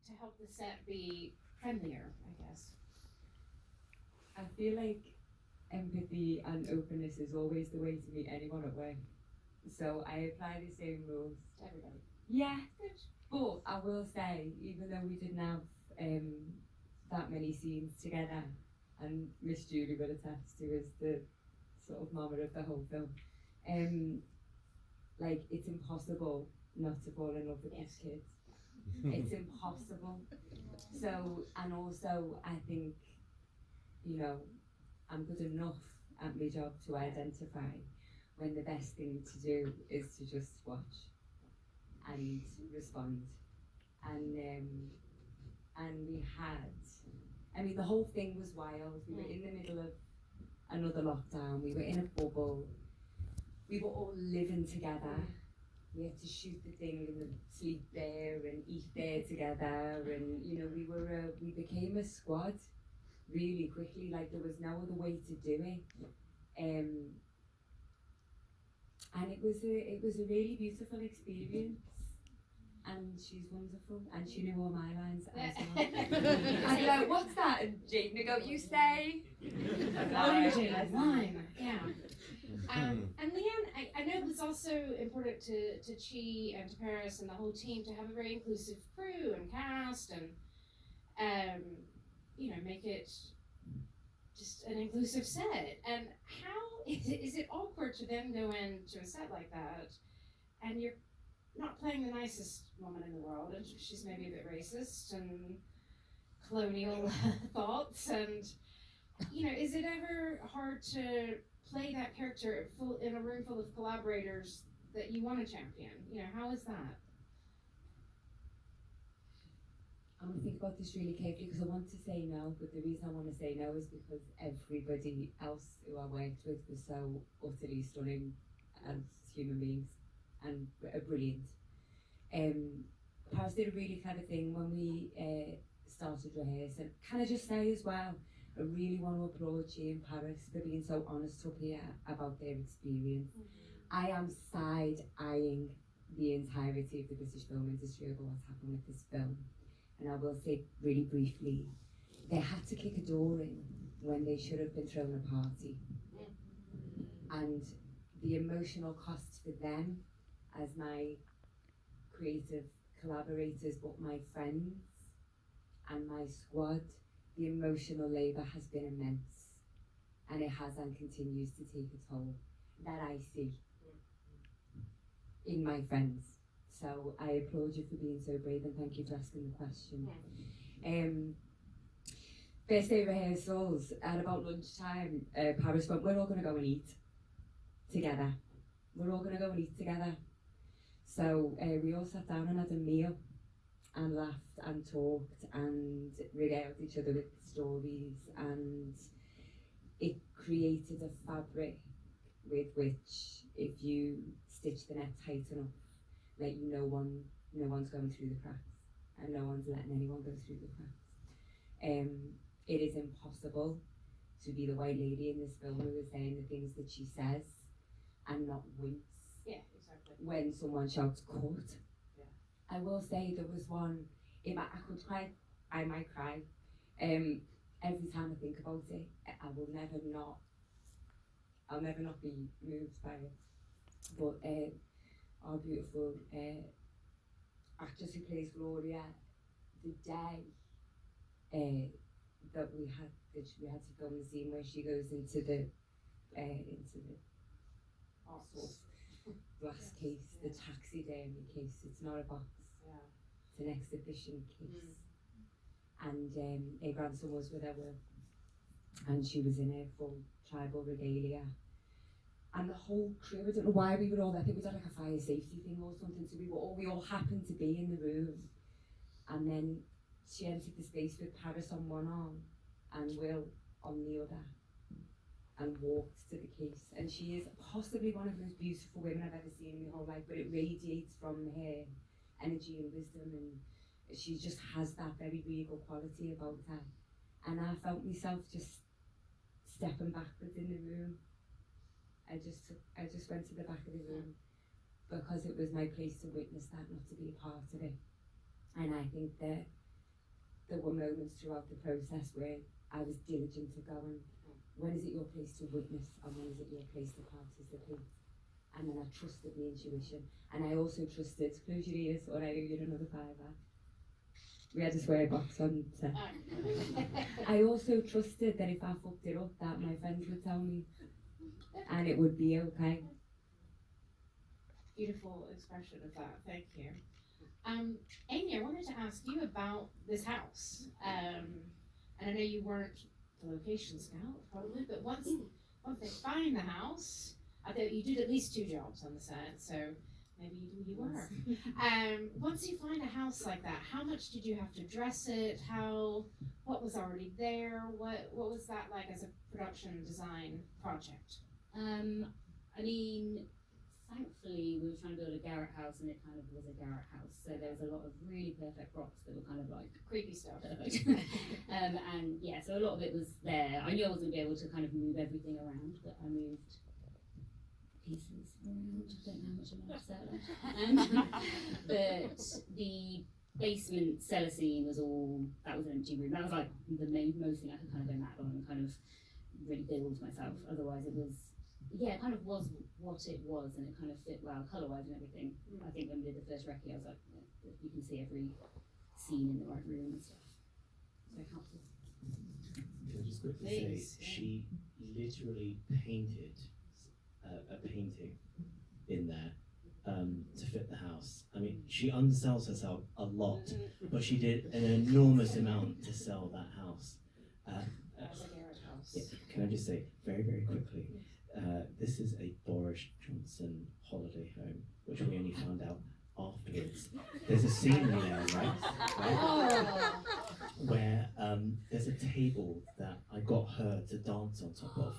to help the set be friendlier, I guess? I feel like empathy and openness is always the way to meet anyone at work. So I apply the same rules To everybody. Yeah, but I will say, even though we didn't have that many scenes together, and Miss Julie will attest, who is the sort of mama of the whole film, like it's impossible not to fall in love with these kids. It's impossible. So, and also I think, you know, I'm good enough at my job to identify when the best thing to do is to just watch and respond. And we had, I mean, the whole thing was wild. We were in the middle of another lockdown. We were in a bubble. We were all living together. We had to shoot the thing and then sleep there and eat there together. And you know, we became a squad really quickly. Like there was no other way to do it. And it was a really beautiful experience. And she's wonderful, and she knew all my lines as well. I'd be like, what's that? And Jane would go, you say? Oranges, lime, yeah. And Leanne, I know it's also important to Chi and to Paris and the whole team to have a very inclusive crew and cast and, you know, make it just an inclusive set. And how is it awkward to then go into a set like that and you're not playing the nicest woman in the world, and she's maybe a bit racist and colonial thoughts, and you know, is it ever hard to play that character in a room full of collaborators that you want to champion? You know, how is that? I'm going to think about this really carefully because I want to say no, but the reason I want to say no is because everybody else who I worked with was so utterly stunning as human beings and brilliant. Paris did a really clever thing when we started rehearsing. Can I just say as well, I really want to applaud Chi and Paris for being so honest up here about their experience. I am side-eyeing the entirety of the British film industry over what's happened with this film. And I will say really briefly, they had to kick a door in when they should have been throwing a party. And the emotional cost for them as my creative collaborators, but my friends and my squad, the emotional labour has been immense, and it has and continues to take a toll that I see in my friends. So I applaud you for being so brave and thank you for asking the question. First day rehearsals, at about lunchtime, Paris went, we're all going to go and eat together. We're all going to go and eat together. So we all sat down and had a meal and laughed and talked and regaled each other with stories, and it created a fabric with which, if you stitch the net tight enough, like no one's going through the cracks and no one's letting anyone go through the cracks. It is impossible to be the white lady in this film who is saying the things that she says and not wince. Yeah, exactly. When someone shouts "cut." Yeah. I will say there was one. If I could cry, I might cry. Every time I think about it, I'll never not be moved by it. But our beautiful actress who plays Gloria, the day that we had to film the scene where she goes into the sort of glass case, the taxidermy case. It's not a box. Yeah. It's an exhibition case. And her grandson was with her, and she was in her full tribal regalia. And the whole crew, I don't know why we were all there. I think we did like a fire safety thing or something. So we all happened to be in the room. And then she entered the space with Paris on one arm and Will on the other, and walked to the case. And she is possibly one of the most beautiful women I've ever seen in my whole life, but it radiates from her energy and wisdom, and she just has that very regal quality about her. And I felt myself just stepping backwards in the room. I just went to the back of the room because it was my place to witness that, not to be a part of it. And I think that there were moments throughout the process where I was diligent to go and when is it your place to witness and when is it your place to participate? And then I trusted the intuition. And I also trusted, close your ears or I owe you another $5. We had a swear box on set. I also trusted that if I fucked it up, that my friends would tell me and it would be okay. Beautiful expression of that, thank you. Amy, I wanted to ask you about this house. And I know you weren't the location scout, probably, but once they find the house, I thought you did at least 2 jobs on the set, so maybe you were. Once you find a house like that, how much did you have to dress it? What was already there? What was that like as a production design project? I mean, thankfully we were trying to build a garret house and it kind of was a garret house, so there was a lot of really perfect props that were kind of like Creepy stuff. perfect. And yeah, so a lot of it was there. I knew I wasn't going to be able to kind of move everything around, but I moved pieces around. I don't know how much I'm allowed to say. But the basement cellar scene was that was an empty room. That was like the most thing I could kind of go mad on and kind of really build myself. Otherwise it was, yeah, it kind of was what it was and it kind of fit well colour-wise and everything. I think when we did the first recce I was like, yeah, you can see every scene in the right room and stuff. So helpful. Can I just quickly Please, say, she literally painted a painting in there to fit the house. I mean, she undersells herself a lot, but she did an enormous amount to sell that house. As a garret house. Yeah, can I just say, very, very quickly, this is a Boris Johnson holiday home, which we only found out afterwards. There's a scene there, right? Oh. Where there's a table that I got her to dance on top of.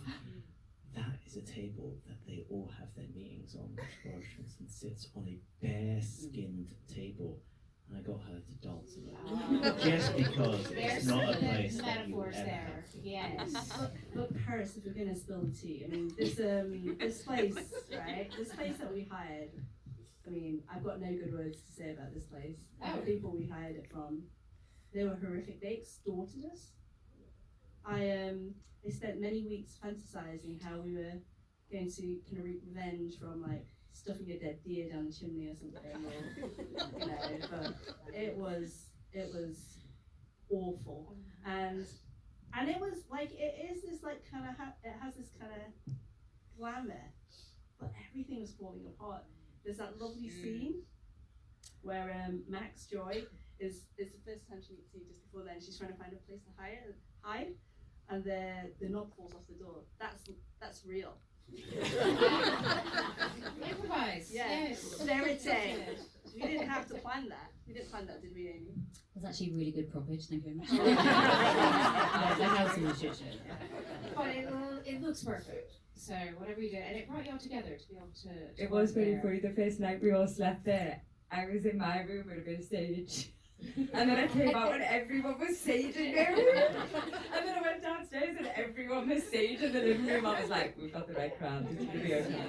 That is a table that they all have their meetings on, which Boris Johnson sits on a bare-skinned table, and I got her to dance on it. Just because it's not a place that you would metaphors ever there. have to. Yes. But Paris, if we're going to spill the tea, I mean, this place, right? This place that we hired, I mean, I've got no good words to say about this place. The people we hired it from, they were horrific. They extorted us. I spent many weeks fantasizing how we were going to kind of reap revenge from like stuffing a dead deer down the chimney or something, or you know. But it was awful, and it was like it is this like kind of it has this kind of glamour, but everything was falling apart. There's that lovely scene where Max Joy is the first time she meets you. Just before then, she's trying to find a place to hide, and the knob falls off the door. That's real. Improvise. Yes. Everything. We didn't have to plan that. We didn't plan that, did we, Amy? It was actually a really good proppage, thank you very much. The house in the shit show. But it looks perfect. So whatever you did, and it brought you all together to be able to It was work very there. funny. The first night we all slept there, I was in my room with a bit of sage. And then I came out and everyone was sage in their room. And then I went downstairs and everyone was sage in the living room. I was like, we've got the right crowd. It's going to be okay.